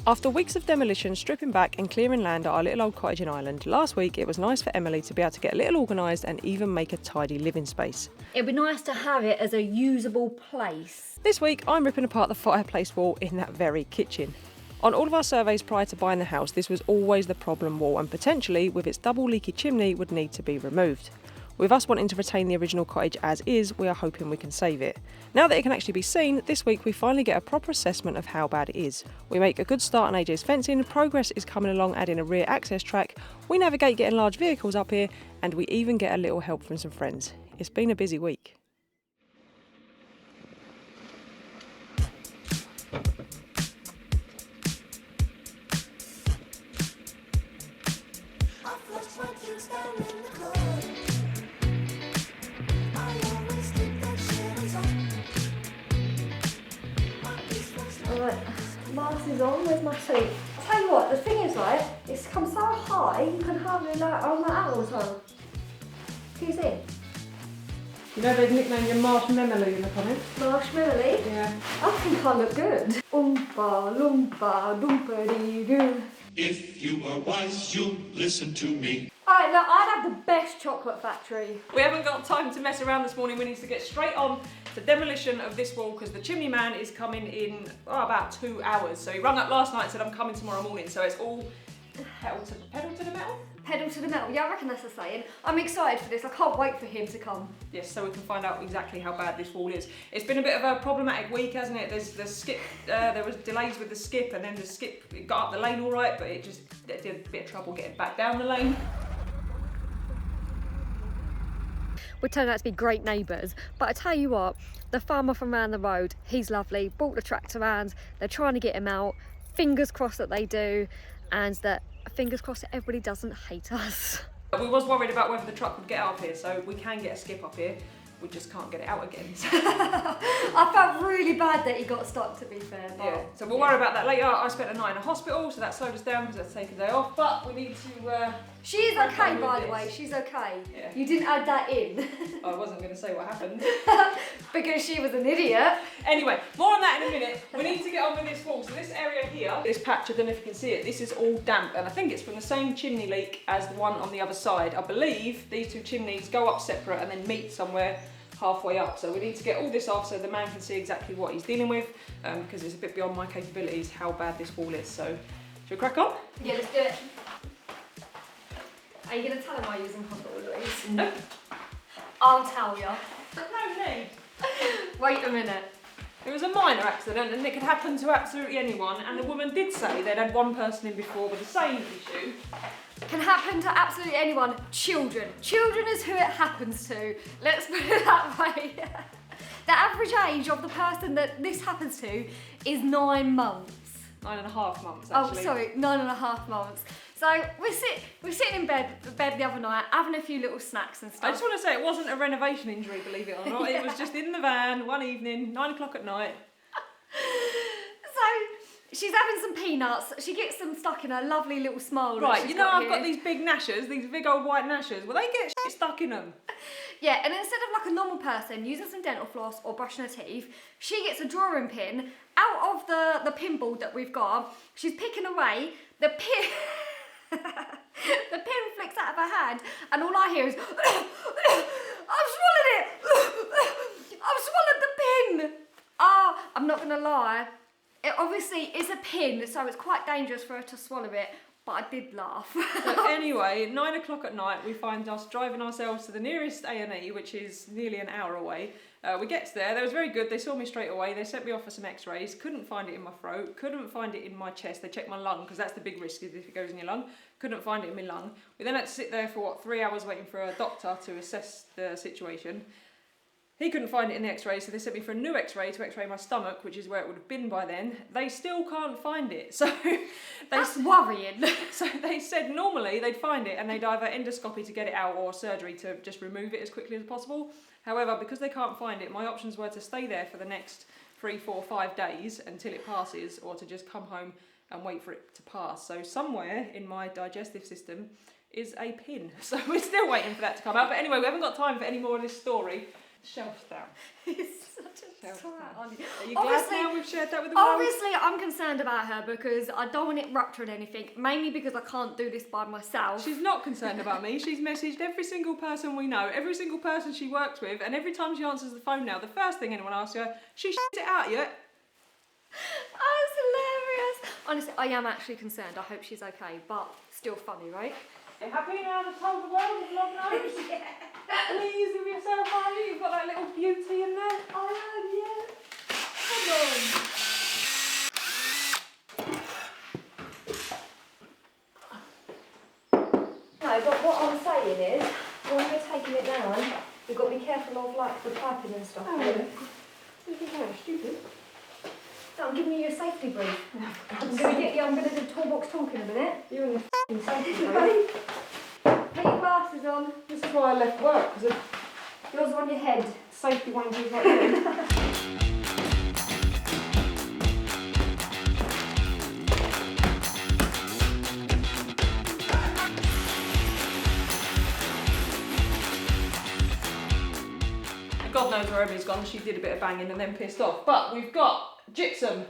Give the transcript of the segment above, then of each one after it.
After weeks of demolition, stripping back and clearing land at our little old cottage in Ireland, last week it was nice for Emily to be able to get a little organised and even make a tidy living space. It'd be nice to have it as a usable place. This week I'm ripping apart the fireplace wall in that very kitchen. On all of our surveys prior to buying the house, this was always the problem wall and potentially, with its double leaky chimney, would need to be removed. With us wanting to retain the original cottage as is, we are hoping we can save it. Now that it can actually be seen, this week we finally get a proper assessment of how bad it is. We make a good start on AJ's fencing, progress is coming along adding a rear access track, we navigate getting large vehicles up here, and we even get a little help from some friends. It's been a busy week. Alright, mask is on, where's my suit? I'll tell you what, the thing is, right, it's come so high, you can hardly hold that out all the time. Who's in? You know they've nicknamed you Marshmallow in the comments? Marshmallow? Yeah. I think I look good. Oompa, loompa, doompa-dee-doo. If you are wise, you'll listen to me. Alright, look, I'd have the best chocolate factory. We haven't got time to mess around this morning, we need to get straight on to demolition of this wall because the chimney man is coming in about 2 hours. So he rung up last night and said I'm coming tomorrow morning, so it's all pedal to the metal? Pedal to the metal, yeah, I reckon that's the saying. I'm excited for this, I can't wait for him to come. Yes, so we can find out exactly how bad this wall is. It's been a bit of a problematic week, hasn't it? There's the skip, there was delays with the skip, and then the skip it got up the lane all right, but it did a bit of trouble getting back down the lane. We turned out to be great neighbours, but I tell you what, the farmer from round the road, he's lovely, brought the tractor around, they're trying to get him out, fingers crossed that they do, and that fingers crossed that everybody doesn't hate us. We was worried about whether the truck would get up here, so we can get a skip up here. We just can't get it out again. I felt really bad that he got stuck, to be fair. But yeah, so we'll worry about that later. I spent a night in a hospital, so that slowed us down because I had to take a day off. But we need to... She's okay, by the way, she's okay. Yeah. You didn't add that in. I wasn't going to say what happened. Because she was an idiot. Anyway, more on that in a minute. We need to get on with this wall. So this area here, this patch, I don't know if you can see it, this is all damp. And I think it's from the same chimney leak as the one on the other side. I believe these two chimneys go up separate and then meet somewhere halfway up. So we need to get all this off so the man can see exactly what he's dealing with, because it's a bit beyond my capabilities how bad this wall is. So should we crack on? Yeah, let's do it. Are you going to tell him I'm using hospital Louise? No. I'll tell you. No need. Wait a minute. It was a minor accident and it could happen to absolutely anyone, and the woman did say they'd had one person in before with the same issue. Can happen to absolutely anyone. Children. Children is who it happens to. Let's put it that way. The average age of the person that this happens to is 9 months. 9.5 months, Oh, actually. sorry, 9.5 months. So we're sitting in bed the other night, having a few little snacks and stuff. I just want to say it wasn't a renovation injury, believe it or not. Yeah. It was just in the van one evening, 9 o'clock at night. So she's having some peanuts. She gets them stuck in her lovely little smile. Right, you know I've got these big gnashers, these big old white gnashers. Well, they get shit stuck in them. Yeah, and instead of like a normal person using some dental floss or brushing her teeth, she gets a drawing pin out of the pin board that we've got. She's picking away. The pin the pin flicks out of her hand, and all I hear is I've swallowed it. I've swallowed the pin. I'm not gonna lie. It obviously is a pin, so it's quite dangerous for her to swallow it. But I did laugh. So anyway, 9 o'clock at night, we find us driving ourselves to the nearest A&E, which is nearly an hour away. We get there, they was very good, they saw me straight away, they sent me off for some x-rays, couldn't find it in my throat, couldn't find it in my chest, they checked my lung, because that's the big risk if it goes in your lung, couldn't find it in my lung. We then had to sit there for 3 hours waiting for a doctor to assess the situation. He couldn't find it in the x-ray, so they sent me for a new x-ray to x-ray my stomach, which is where it would have been by then. They still can't find it, so... That's worrying. So they said normally they'd find it and they'd either endoscopy to get it out or surgery to just remove it as quickly as possible. However, because they can't find it, my options were to stay there for the next 3, 4, 5 days until it passes, or to just come home and wait for it to pass. So somewhere in my digestive system is a pin. So we're still waiting for that to come out. But anyway, we haven't got time for any more of this story. Shelves down. It's such a Shelves twat, down. aren't you? Are you glad now we've shared that with the world? Obviously, I'm concerned about her because I don't want it rupturing anything, mainly because I can't do this by myself. She's not concerned about me. She's messaged every single person we know, every single person she works with, and every time she answers the phone now, the first thing anyone asks her, she shit it out yet? Oh, it's hilarious. Honestly, I am actually concerned. I hope she's okay, but still funny, right? You happy now to told the world with long nose? Yeah. Pleased with yourself, are you? You've got that little beauty in there. I am, yeah. Come on. No, but what I'm saying is, when we're taking it down, we've got to be careful of like the piping and stuff. Oh, really. you think I'm stupid? No, I'm giving you a safety brief. I'm going to do toolbox talk in a minute. You're in the f***ing safety brief. Put your glasses on. This is why I left work, because of Yours are on your head. safety wankies like you. God knows where Emmy's gone. She did a bit of banging and then pissed off. But we've got gypsum,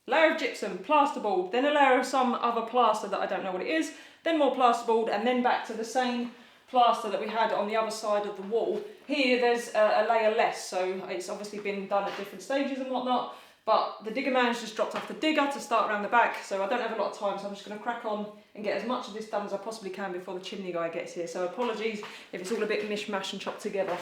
layer of gypsum, plasterboard, then a layer of some other plaster that I don't know what it is, then more plasterboard, and then back to the same plaster that we had on the other side of the wall. Here there's a layer less, so it's obviously been done at different stages and whatnot. But the digger man's just dropped off the digger to start around the back, so I don't have a lot of time, so I'm just going to crack on and get as much of this done as I possibly can before the chimney guy gets here. So apologies if it's all a bit mishmash and chopped together.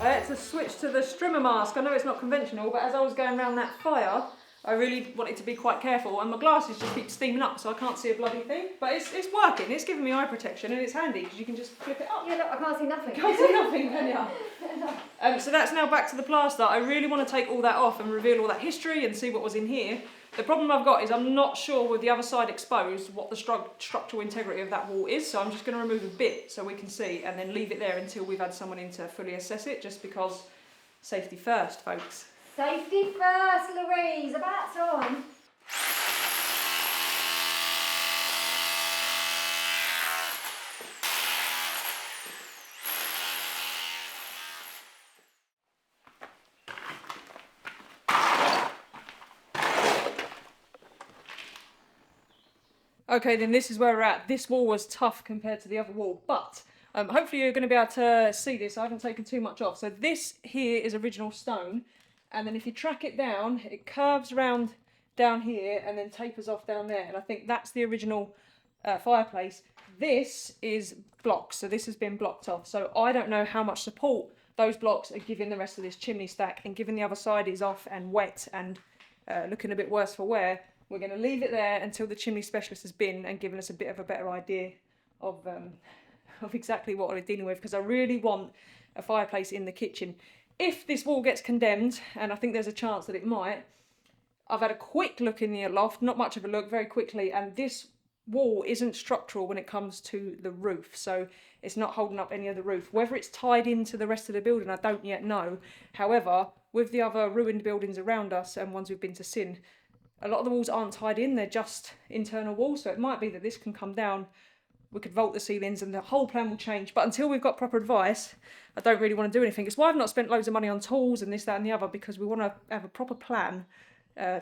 I had to switch to the strimmer mask. I know it's not conventional, but as I was going around that fire, I really wanted to be quite careful, and my glasses just keep steaming up, so I can't see a bloody thing. But it's working. It's giving me eye protection, and it's handy because you can just flip it up. Yeah, look, I can't see nothing. Can't see nothing, can you? So that's now back to the plaster. I really want to take all that off and reveal all that history and see what was in here. The problem I've got is I'm not sure with the other side exposed what the structural integrity of that wall is, so I'm just going to remove a bit so we can see and then leave it there until we've had someone in to fully assess it, just because safety first, folks. Safety first, Louise. About time. Okay, then this is where we're at. This wall was tough compared to the other wall, but hopefully you're going to be able to see this. I haven't taken too much off. So this here is original stone, and then if you track it down, it curves around down here and then tapers off down there. And I think that's the original fireplace. This is blocks, so this has been blocked off. So I don't know how much support those blocks are giving the rest of this chimney stack, and given the other side is off and wet and looking a bit worse for wear, we're going to leave it there until the chimney specialist has been and given us a bit of a better idea of exactly what we're dealing with, because I really want a fireplace in the kitchen. If this wall gets condemned, and I think there's a chance that it might, I've had a quick look in the loft, not much of a look, very quickly, and this wall isn't structural when it comes to the roof, so it's not holding up any of the roof. Whether it's tied into the rest of the building, I don't yet know. However, with the other ruined buildings around us and ones we've been to sin, a lot of the walls aren't tied in, they're just internal walls, so it might be that this can come down, we could vault the ceilings and the whole plan will change. But until we've got proper advice, I don't really want to do anything. It's why I've not spent loads of money on tools and this, that and the other, because we want to have a proper plan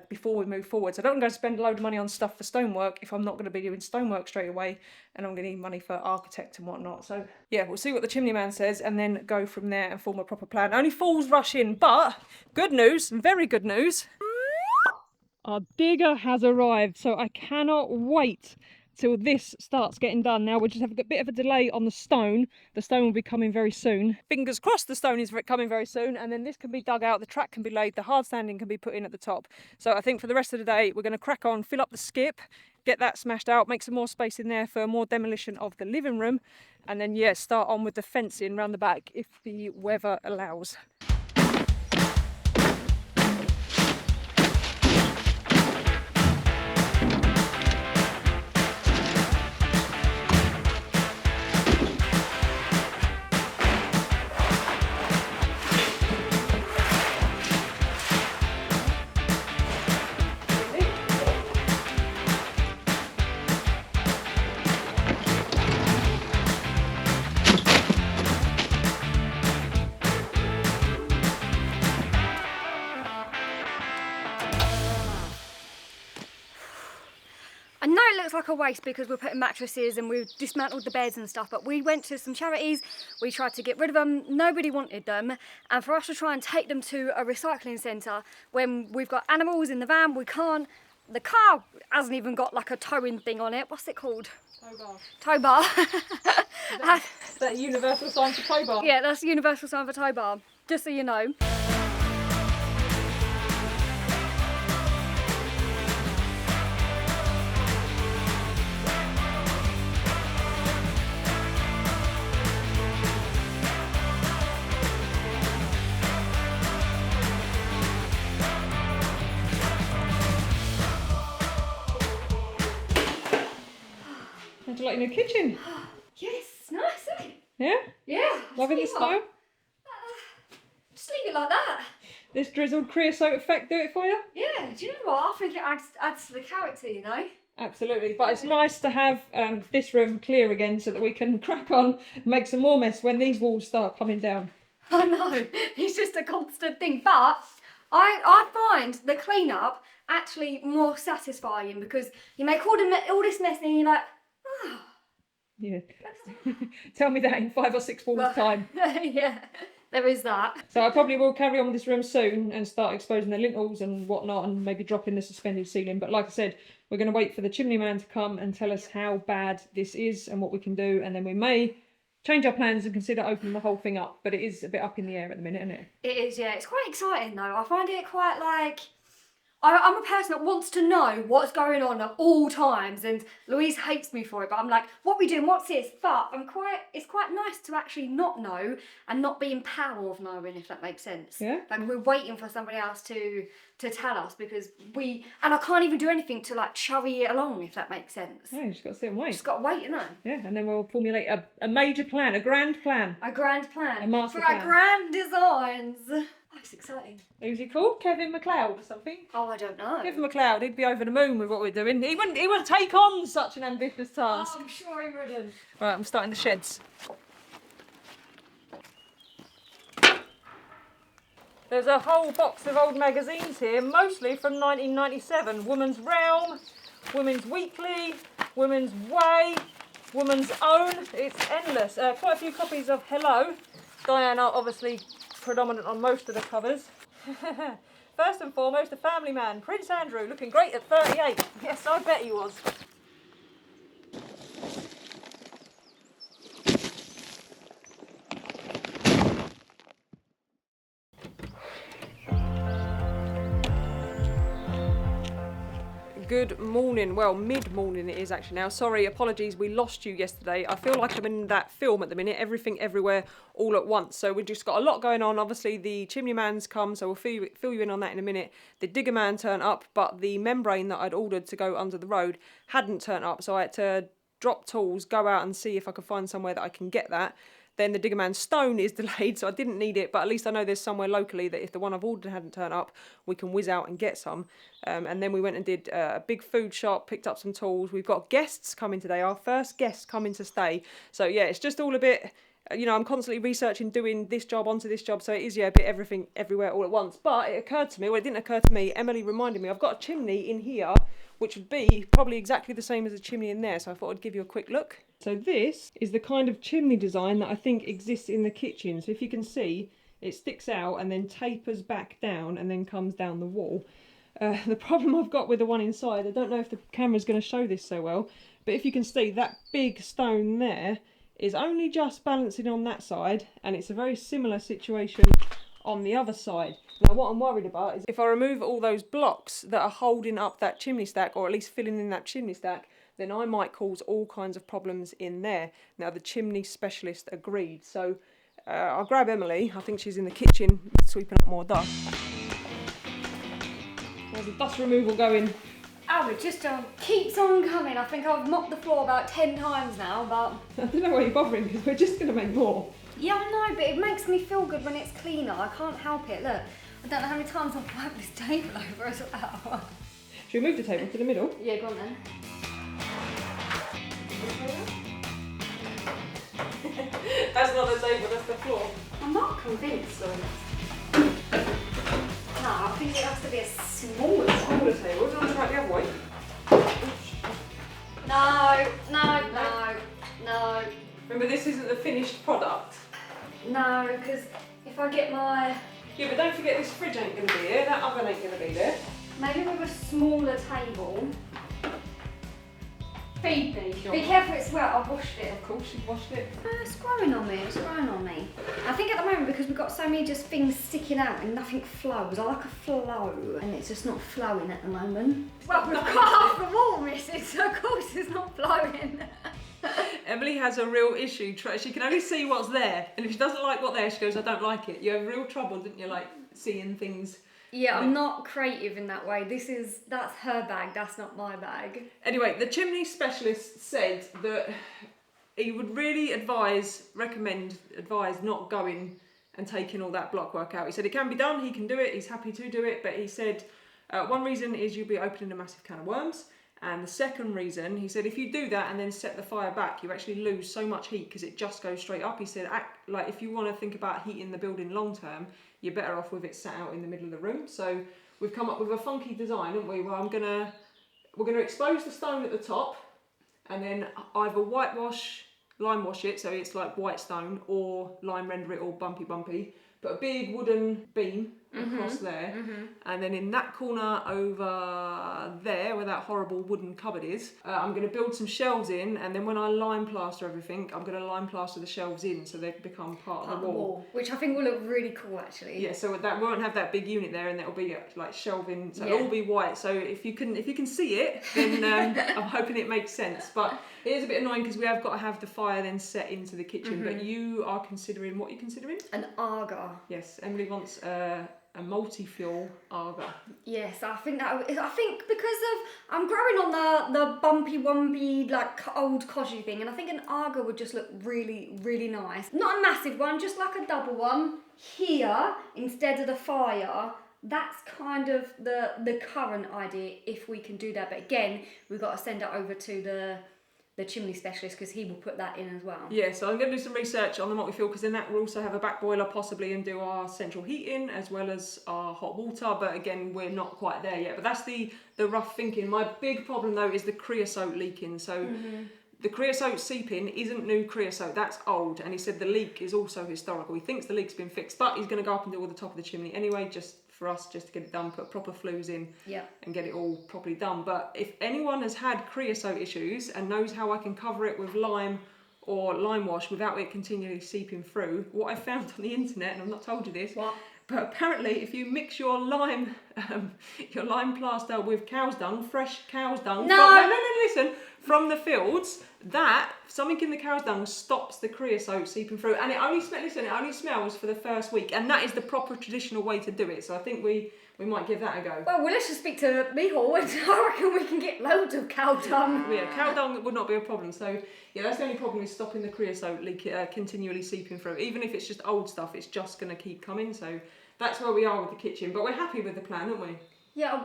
before we move forward. So I don't go spend a load of money on stuff for stonework if I'm not going to be doing stonework straight away, and I'm going to need money for architect and whatnot. So yeah, we'll see what the chimney man says and then go from there and form a proper plan. Only fools rush in, but good news, very good news. Our digger has arrived, so I cannot wait till this starts getting done. Now we'll just have a bit of a delay on the stone. The stone will be coming very soon. Fingers crossed the stone is coming very soon, and then this can be dug out, the track can be laid, the hard standing can be put in at the top. So I think for the rest of the day we're going to crack on, fill up the skip, get that smashed out, make some more space in there for more demolition of the living room, and then yeah, start on with the fencing round the back if the weather allows. it looks like a waste because we're putting mattresses and we've dismantled the beds and stuff, but we went to some charities, we tried to get rid of them, nobody wanted them, and for us to try and take them to a recycling centre when we've got animals in the van, we can't. The car hasn't even got like a towing thing on it. What's it called? Tow bar. Is that universal sign for tow bar? Yeah, that's the universal sign for tow bar, just so you know. How'd you like your new kitchen? Yes, nice, isn't it? Yeah? Yeah. Loving the style? Just leave it like that. This drizzled creosote effect do it for you? Yeah, do you know what? I think it adds to the character, you know? Absolutely, but it's nice to have this room clear again so that we can crack on and make some more mess when these walls start coming down. I know, it's just a constant thing, but I find the clean-up actually more satisfying because you make all this mess and you're like, oh. Yeah. Tell me that in 5 or 6 walls' time. Yeah, there is that. So I probably will carry on with this room soon and start exposing the lintels and whatnot and maybe drop in the suspended ceiling. But like I said, we're going to wait for the chimney man to come and tell us how bad this is and what we can do. And then we may change our plans and consider opening the whole thing up. But it is a bit up in the air at the minute, isn't it? It is, yeah. It's quite exciting though. I find it quite like... I'm a person that wants to know what's going on at all times, and Louise hates me for it, but I'm like, what are we doing, what's this? But it's quite nice to actually not know and not be in power of knowing, if that makes sense. Yeah. Like we're waiting for somebody else to tell us because and I can't even do anything to like churry it along, if that makes sense. Yeah, you just got to sit and wait. Just got to wait, you know. Yeah, and then we'll formulate a major plan, a grand plan. A grand plan. A master for plan. our grand designs. Oh, it's exciting. Who's he called? Kevin McLeod or something? Oh, I don't know. Kevin McLeod, he'd be over the moon with what we're doing. He wouldn't take on such an ambitious task. Oh, I'm sure he wouldn't. Right, I'm starting the sheds. There's a whole box of old magazines here, mostly from 1997. Woman's Realm, Women's Weekly, Women's Way, Woman's Own. It's endless. Quite a few copies of Hello. Diana, obviously predominant on most of the covers. First and foremost, a family man, Prince Andrew, looking great at 38. Yes, I bet he was. Good morning. Well, mid-morning it is actually now. Sorry, apologies, we lost you yesterday. I feel like I'm in that film at the minute, everything everywhere all at once. So we've just got a lot going on. Obviously the chimney man's come, so we'll fill you in on that in a minute. The digger man turned up, but the membrane that I'd ordered to go under the road hadn't turned up, so I had to drop tools, go out and see if I could find somewhere that I can get that. Then the digger man's stone is delayed, so I didn't need it, but at least I know there's somewhere locally that if the one I've ordered hadn't turned up, we can whiz out and get some. And then we went and did a big food shop, picked up some tools. We've got guests coming today, our first guests coming to stay. So yeah, it's just all a bit, you know, I'm constantly researching, doing this job onto this job, so it is, yeah, a bit everything everywhere all at once. But it occurred to me, well, it didn't occur to me, Emily reminded me, I've got a chimney in here, which would be probably exactly the same as a chimney in there, so I thought I'd give you a quick look. So this is the kind of chimney design that I think exists in the kitchen. So if you can see, it sticks out and then tapers back down and then comes down the wall. The problem I've got with the one inside, I don't know if the camera's going to show this so well, but if you can see, that big stone there is only just balancing on that side, and it's a very similar situation on the other side. Now what I'm worried about is if I remove all those blocks that are holding up that chimney stack, or at least filling in that chimney stack, then I might cause all kinds of problems in there. Now the chimney specialist agreed, so I'll grab Emily. I think she's in the kitchen sweeping up more dust. There's the dust removal going. Oh, it just keeps on coming. I think I've mopped the floor about 10 times now, but... I don't know why you're bothering, because we're just going to make more. Yeah, I know, but it makes me feel good when it's cleaner. I can't help it. Look, I don't know how many times I've wiped this table over as well. Should we move the table to the middle? Yeah, go on then. That's not the table, that's the floor. I'm not convinced though. No, I think it has to be a smaller table. Do you want to try it the other way? No, because if I get my... Yeah, but don't forget this fridge ain't going to be here, that oven ain't going to be there. Maybe with a smaller table. Feed me. Sure. Be careful it's wet, I've washed it. Of course you've washed it. It's growing on me, it's growing on me. I think at the moment, because we've got so many just things sticking out and nothing flows, I like a flow, and it's just not flowing at the moment. Well, we've got half the wall missing, so of course it's not flowing. Emily has a real issue. She can only see what's there, and if she doesn't like what's there, she goes, I don't like it. You have real trouble, didn't you, like seeing things? Yeah, I'm not creative in that way. That's her bag, that's not my bag. Anyway, the chimney specialist said that he would really advise not going and taking all that block work out. He said it can be done, he can do it, he's happy to do it, but he said one reason is you'll be opening a massive can of worms. And the second reason, he said, if you do that and then set the fire back, you actually lose so much heat because it just goes straight up. He said, like if you want to think about heating the building long term, you're better off with it sat out in the middle of the room. So we've come up with a funky design, haven't we? Well, we're gonna expose the stone at the top, and then either lime wash it so it's like white stone, or lime render it all bumpy. Put a big wooden beam across there, and then in that corner over there where that horrible wooden cupboard is, I'm going to build some shelves in, and then when I lime plaster everything, I'm going to lime plaster the shelves in so they become part of the wall. Which I think will look really cool actually. Yeah, so that won't have that big unit there, and it'll be like shelving, so it'll all be white. So if you can see it, then I'm hoping it makes sense. But it is a bit annoying because we have got to have the fire then set into the kitchen. But you are considering, what are you considering? An Arga. Yes, Emily wants a multi-fuel Arga. Yes, I think because I'm growing on the bumpy wumpy like old coshy thing, and I think an Arga would just look really, really nice. Not a massive one, just like a double one here instead of the fire. That's kind of the current idea, if we can do that. But again, we've got to send it over to the chimney specialist because he will put that in as well. Yeah, so I'm going to do some research on the multi-fuel, because in that we'll also have a back boiler possibly and do our central heating as well as our hot water, but again we're not quite there yet. But that's the rough thinking. My big problem though is the creosote leaking. So the creosote seeping isn't new creosote, that's old, and he said the leak is also historical. He thinks the leak's been fixed, but he's going to go up and do all the top of the chimney anyway, just to get it done, put proper flues in and get it all properly done. But if anyone has had creosote issues and knows how I can cover it with lime or lime wash without it continually seeping through, what I found on the internet, and I've not told you this, but apparently if you mix your lime plaster with cow's dung, fresh cow's dung, listen, from the fields, that something in the cow's dung stops the creosote seeping through, and it only smells for the first week, and that is the proper traditional way to do it. So I think we might give that a go. Well, let's just speak to Michael, and I reckon we can get loads of cow dung. Yeah, cow dung would not be a problem. So yeah, that's the only problem, is stopping the creosote leak continually seeping through. Even if it's just old stuff, it's just going to keep coming. So that's where we are with the kitchen, but we're happy with the plan, aren't we? Yeah.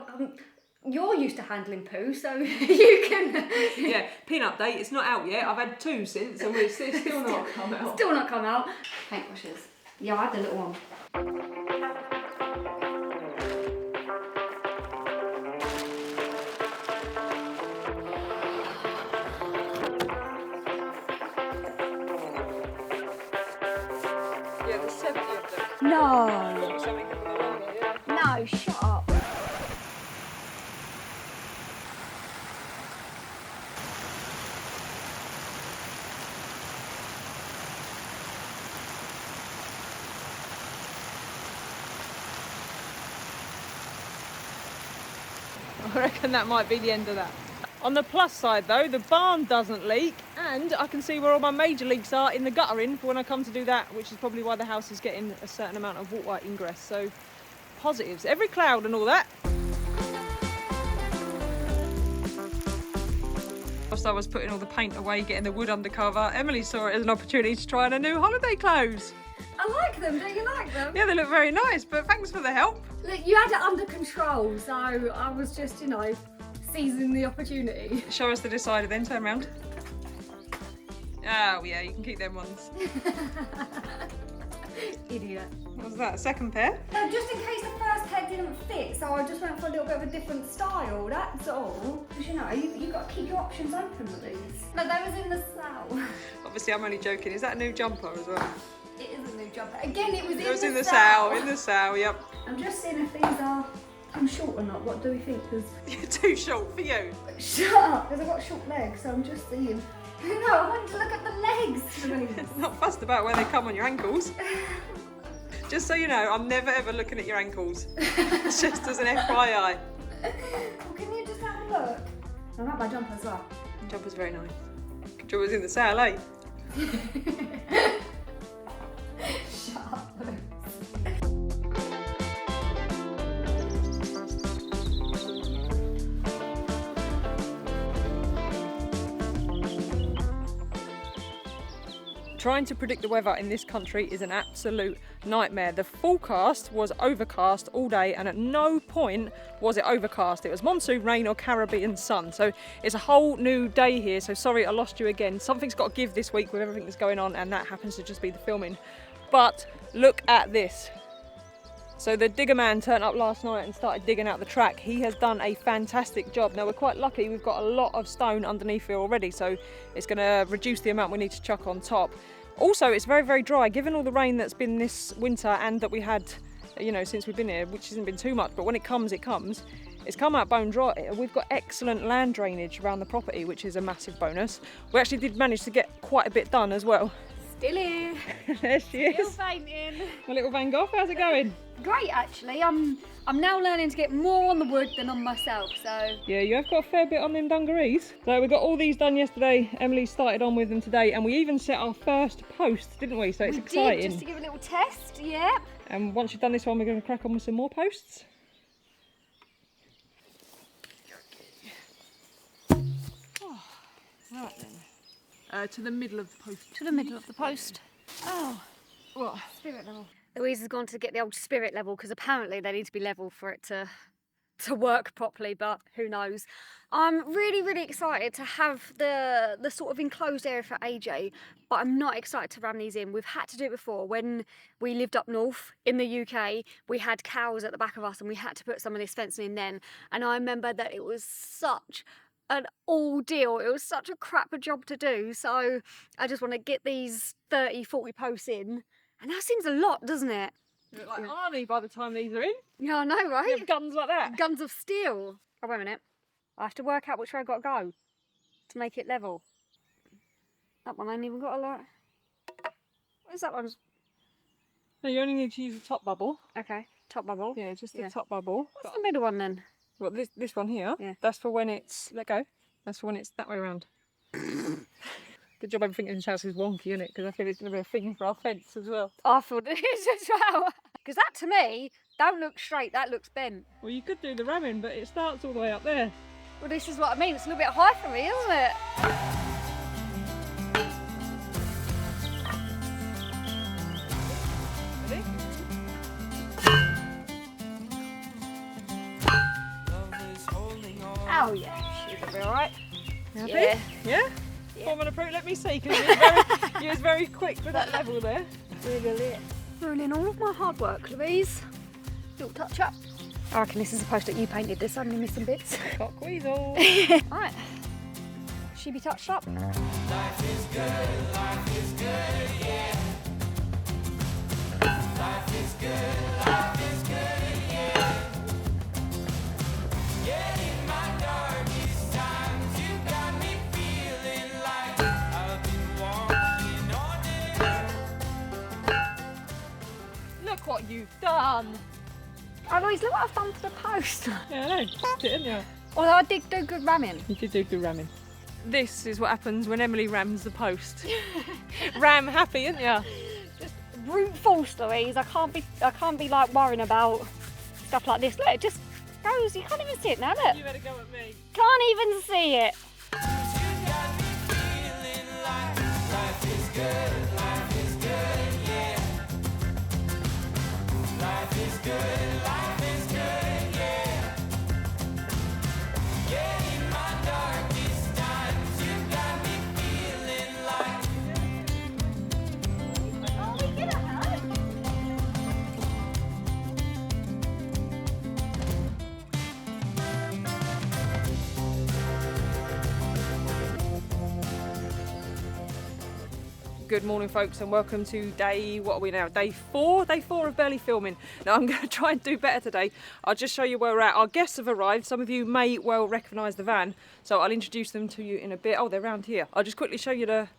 You're used to handling poo, so you can... Yeah, pin update, it's not out yet. I've had 2 since, and it's still not come out. Still not come out. Paintbrushes. Yeah, I had the little one. Yeah, there's 70 of them. No. Something in the longer, yeah. No, shut up. I reckon that might be the end of that. On the plus side though, the barn doesn't leak, and I can see where all my major leaks are in the guttering for when I come to do that, which is probably why the house is getting a certain amount of water ingress. So positives, every cloud and all that. Whilst I was putting all the paint away, getting the wood undercover, Emily saw it as an opportunity to try on her new holiday clothes. I like them, don't you like them? Yeah, they look very nice, but thanks for the help. Look, you had it under control, so I was just, seizing the opportunity. Show us the decider then, turn around. Oh yeah, you can keep them ones. Idiot. What was that, a second pair? Just in case the first pair didn't fit, so I just went for a little bit of a different style, that's all. Because you've got to keep your options open with these. No, that was in the sale. Obviously I'm only joking, is that a new jumper as well? It is a new jumper. Again, it was It was in the sale. In the sale, yep. I'm just seeing if these are too short or not. What do we think? Because You're too short for you. shut up, because I've got short legs, so I'm just seeing. No, I want to look at the legs, Louise. Not fussed about where they come on your ankles. Just so you know, I'm never ever looking at your ankles. Just as an FYI. Well, can you just have a look? I like my jumper as well. The jumper's very nice. It was in the sale, eh? Shut up, Louise. Trying to predict the weather in this country is an absolute nightmare. The forecast was overcast all day and at no point was it overcast. It was monsoon rain or Caribbean sun. So it's a whole new day here. So sorry I lost you again. Something's got to give this week with everything that's going on and that happens to just be the filming. But look at this. So the digger man turned up last night and started digging out the track. He has done a fantastic job. Now we're quite lucky, we've got a lot of stone underneath here already, so it's going to reduce the amount we need to chuck on top. Also, it's very, very dry, given all the rain that's been this winter and that we had, you know, since we've been here, which hasn't been too much, but when it comes, it comes. It's come out bone dry. We've got excellent land drainage around the property, which is a massive bonus. We actually did manage to get quite a bit done as well. Still here. There she is. Still fainting. My little Van Gogh, how's it going? Great, actually. I'm now learning to get more on the wood than on myself, so. Yeah, you have got a fair bit on them dungarees. So we got all these done yesterday. Emily started on with them today, and we even set our first post, didn't we? So it's exciting. We did, just to give a little test, yeah. And once you've done this one, we're going to crack on with some more posts. Oh, right then. To the middle of the post. To the middle of the post. Oh, What? spirit level. Louise has gone to get the old spirit level because apparently they need to be level for it to work properly, but who knows. I'm really, really excited to have the sort of enclosed area for AJ, but I'm not excited to ram these in. We've had to do it before. When we lived up north in the UK, we had cows at the back of us and we had to put some of this fencing in then. And I remember that it was such an ordeal. It was such a crap job to do. So I just want to get these 30, 40 posts in. And that seems a lot, doesn't it? You look like Arnie by the time these are in. Yeah, I know, right? You have guns like that. Guns of steel. Oh, wait a minute. I have to work out which way I've got to go to make it level. That one ain't even got a lot. What is that one? No, you only need to use the top bubble. Okay, top bubble. Yeah, just the top bubble. What's the middle one then? Well, this one here, Yeah. that's for when it's, let go, that's for when it's that way around. Good job everything in this house is wonky, isn't it? Because I feel it's going to be a thing for our fence as well. I thought it is as well. Because that to me, don't look straight, that looks bent. Well, you could do the ramming, but it starts all the way up there. Well, this is what I mean. It's a little bit high for me, isn't it? Ready? Oh yeah, she'll be alright. Happy? Yeah. Yeah? Yeah. Form an proof, let me see, because you was very quick with that level there. Really ruining all of my hard work, Louise. Little touch up. I reckon this is a post that you painted. There's only missing bits. Cock weasel. Right. She be touched up. Life is good, yeah. Life is good, yeah. Yeah, in my darkest times, you got me feeling like I've been walking on it. Look what you've done. Oh, Louise, look what I've done to the post. Yeah, I know. Didn't you? Although I did do good ramming. You did do good ramming. This is what happens when Emily rams the post. Ram happy, isn't you? Just brute force, Louise. I can't be like worrying about stuff like this. Look, it just goes. You can't even see it now. Look. You better go at me. Can't even see it. You got me feeling like life is good, yeah. Life is good, yeah. Yeah, in my darkest times, you got me feeling like. Oh, we get it, huh? Good morning, folks, and welcome to what are we now? Day four of barely filming. Now, I'm going to try and do better today. I'll just show you where we're at. Our guests have arrived. Some of you may well recognise the van, so I'll introduce them to you in a bit. Oh, they're round here. I'll just quickly show you the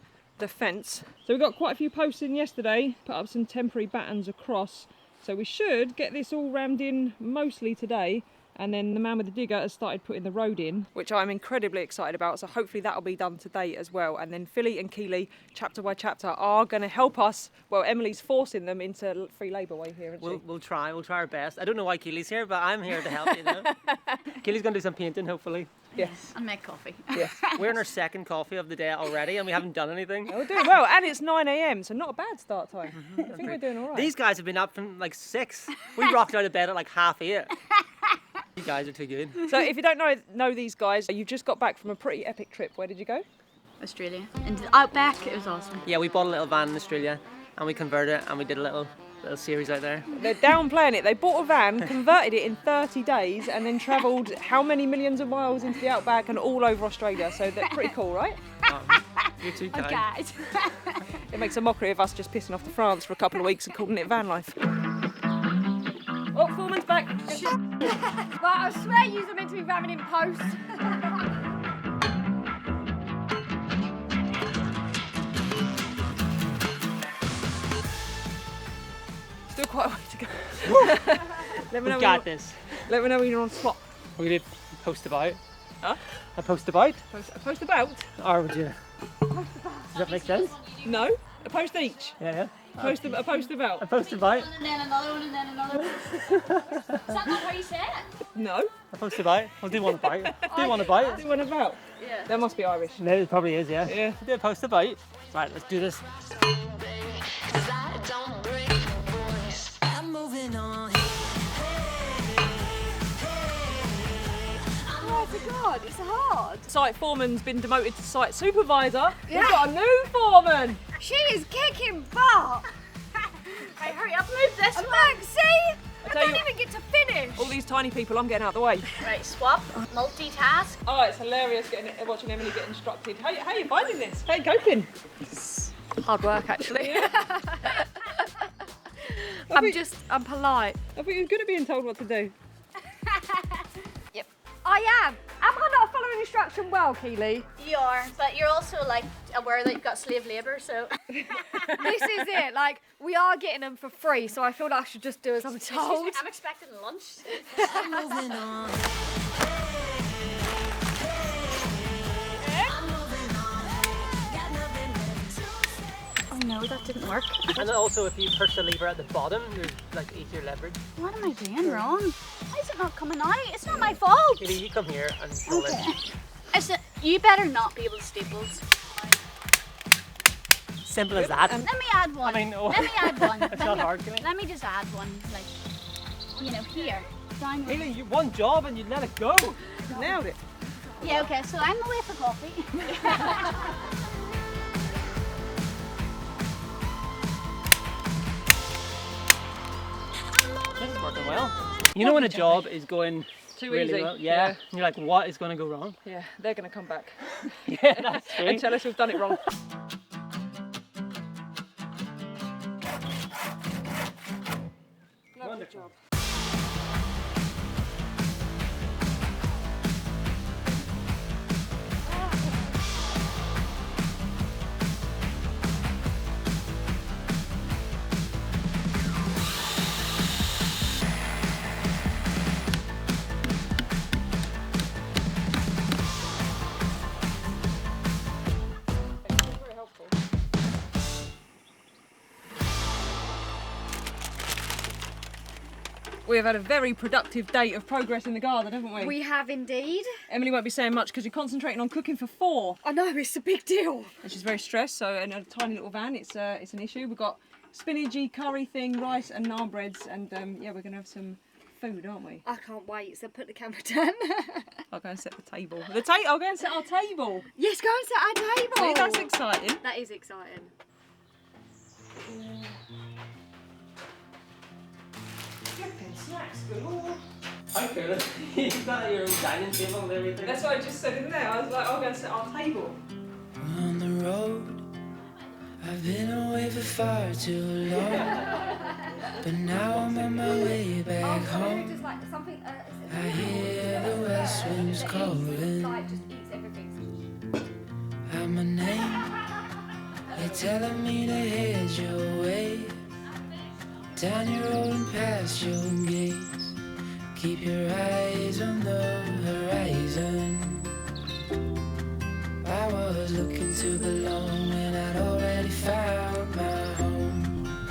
fence. So we got quite a few posts in yesterday, put up some temporary battens across. So we should get this all rammed in mostly today. And then the man with the digger has started putting the road in, which I'm incredibly excited about. So hopefully that'll be done today as well. And then Philly and Keely, chapter by chapter, are going to help us. Well, Emily's forcing them into free labour way here, isn't she? We'll try our best. I don't know why Keely's here, but I'm here to help, you know. Keely's going to do some painting, hopefully. Yes. And make coffee. Yes. We're in our second coffee of the day already, and we haven't done anything. We're doing well, and it's 9 a.m, so not a bad start time. I think we're doing all right. These guys have been up from like 6. We rocked out of bed at like 8:30. You guys are too good. So if you don't know these guys, you just got back from a pretty epic trip. Where did you go? Australia. And outback, it was awesome. Yeah, we bought a little van in Australia, and we converted it, and we did a little series out there. They're downplaying it. They bought a van, converted it in 30 days, and then travelled how many millions of miles into the outback and all over Australia. So they're pretty cool, right? You're too kind. Guys. It makes a mockery of us just pissing off to France for a couple of weeks and calling it van life. Oh, Foreman's back. Right, I swear you're meant to be ramming in post. Still quite a way to go. Let me know We got this. Let me know when you're on spot. We did post about. Huh? A post about? Post about? Or would you? Does that make sense? No. A post each. Yeah. A post about. A post about. And then another one, and then another one. Is that not how you say it? No. A post about. We'll do one about. Do one about. Do one about. Yeah. That must be Irish. No, it probably is, yeah. Yeah. Do a post about. Right, let's do this. Oh my god, it's hard. Site foreman's been demoted to site supervisor. We've got a new foreman. She is kicking butt. Right, hurry up, move this And one. look, see? I tell don't you- even get to finish. All these tiny people, I'm getting out of the way. Right, swap, multitask. Oh, it's hilarious watching Emily get instructed. How are you finding this? How are you coping? Hard work, actually. I'm polite. I think you're good at being told what to do. Yep. I am. Am I not following instruction well, Keely? You are, but you're also like aware that you've got slave labour, so. This is it. Like, we are getting them for free, so I feel like I should just do as I'm told. I'm expecting lunch. Oh no, that didn't work. And then also, if you push the lever at the bottom, there's like easier leverage. What am I doing wrong? Why is it not coming out? It's not my fault. Maybe you come here and pull Okay. it. You better not be able to staples. Simple as that. Let me add one. I mean, no. Let me add one. It's not hard, Keely. Let me just add one, like, here. Down. Keely, you one job and you let it go. Nailed it. Yeah, okay, so I'm away for coffee. This is working well. You know when a job is going Too really easy. well? Yeah. And you're like, what is going to go wrong? Yeah, they're going to come back Yeah, that's true. and tell us we've done it wrong. Wonderful. Very helpful. We have had a very productive day of progress in the garden, haven't we? We have indeed. Emily won't be saying much because you're concentrating on cooking for 4. I know, it's a big deal. And she's very stressed, so in a tiny little van, it's an issue. We've got spinachy curry thing, rice and naan breads, and yeah, we're going to have some food, aren't we? I can't wait, so put the camera down. I'll go and set the table. I'll go and set our table. Yes, go and set our table. See, that's exciting. That is exciting. Snacks galore. How cool. You've got your own dining table and everything. That's what I just said in there. I was like, I'll go and set our table. On the road, I've been away for far too long, but now I'm on my way back home. Just like something. I hear the west wind's calling Just eats everything. out my name. They're telling me to head your way, down your road and past your gates. Keep your eyes on the horizon. I was looking to belong when I'd already found my home.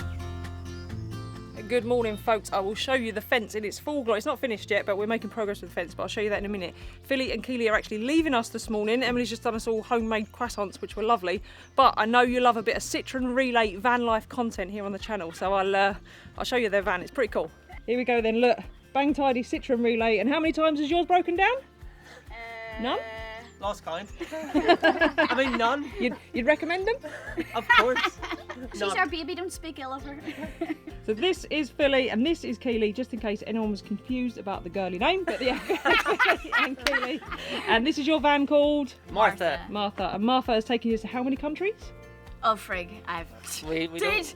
Good morning, folks. I will show you the fence in its full glory. It's not finished yet, but we're making progress with the fence, but I'll show you that in a minute. Philly and Keely are actually leaving us this morning. Emily's just done us all homemade croissants, which were lovely, but I know you love a bit of Citroen Relay van life content here on the channel, so I'll show you their van. It's pretty cool. Here we go then, look. Bang tidy Citroen Relay. And how many times has yours broken down? None? Lost count. I mean, none. You'd recommend them? Of course. She's None. our baby, don't speak ill of her. So this is Philly and this is Keely, just in case anyone was confused about the girly name. But yeah, and Keely. And this is your van called? Martha. Martha. And Martha has taken you to how many countries? Oh, frig.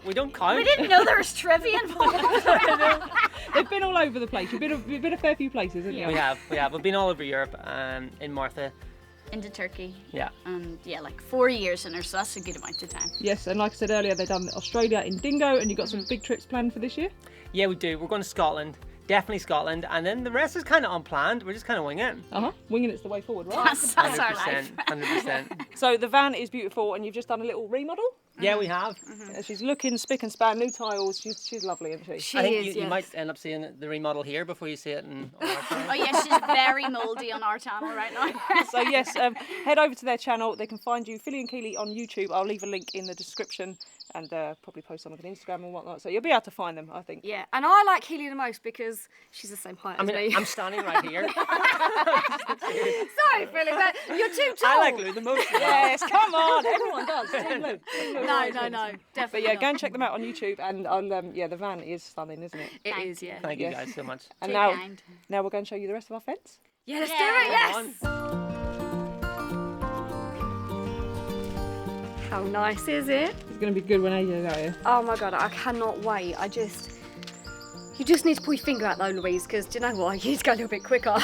We don't count. We didn't know there was trivia involved. They've been all over the place. You've been a fair few places, haven't you? We have. We've been all over Europe and in Martha. Into Turkey. Yeah. And yeah, like 4 years in there, so that's a good amount of time. Yes, and like I said earlier, they've done Australia in Dingo, and you've got some big trips planned for this year? Yeah, we do. We're going to Scotland. Definitely Scotland. And then the rest is kind of unplanned. We're just kind of winging it. Winging it's the way forward, right? That's our life. 100%. So the van is beautiful, and you've just done a little remodel? Yeah, we have. She's looking spick and span, new tiles. She's lovely, isn't she? I think you might end up seeing the remodel here before you see it on our channel. Oh yeah, she's very mouldy on our channel right now. So yes, head over to their channel. They can find you, Philly and Keely, on YouTube. I'll leave a link in the description and probably post some on Instagram and whatnot. So you'll be able to find them, I think. Yeah, and I like Keely the most because she's the same height as me. I'm standing right here. Sorry, Philly, but you're too tall. I like Lou the most. Yes, come on, everyone does. Team Lou. No, definitely. But yeah, go and check them out on YouTube. And yeah, the van is stunning, isn't it? It is, yeah. Thank you guys so much. And Too now kind. we're going to show you the rest of our fence. Yeah, let's Yeah. do it, yes! Come How nice is it? It's going to be good when AJ's out here. Oh my god, I cannot wait. You just need to pull your finger out though, Louise, because do you know what? You need to go a little bit quicker.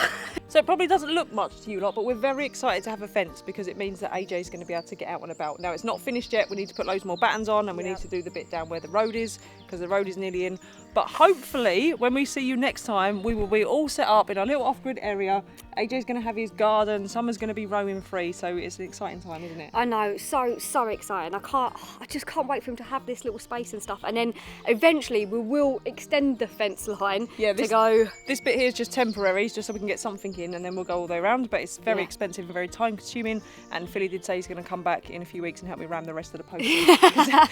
So it probably doesn't look much to you lot, but we're very excited to have a fence because it means that AJ's going to be able to get out and about. Now, it's not finished yet. We need to put loads more battens on and we need to do the bit down where the road is because the road is nearly in. But hopefully, when we see you next time, we will be all set up in our little off-grid area. AJ's going to have his garden. Summer's going to be roaming free. So it's an exciting time, isn't it? I know, so exciting. I just can't wait for him to have this little space and stuff. And then eventually we will extend the fence line to go. This bit here is just temporary, just so we can get something in and then we'll go all the way around. But it's very expensive and very time consuming. And Philly did say he's going to come back in a few weeks and help me ram the rest of the posts.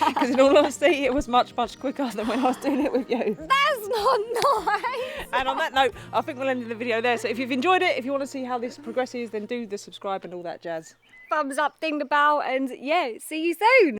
Because in all honesty, it was much quicker than when I was doing it with you. That's not nice. And on that note, I think we'll end the video there. So if you've enjoyed it, if you want to see how this progresses, then do the subscribe and all that jazz. Thumbs up, ding the bell, and yeah, see you soon.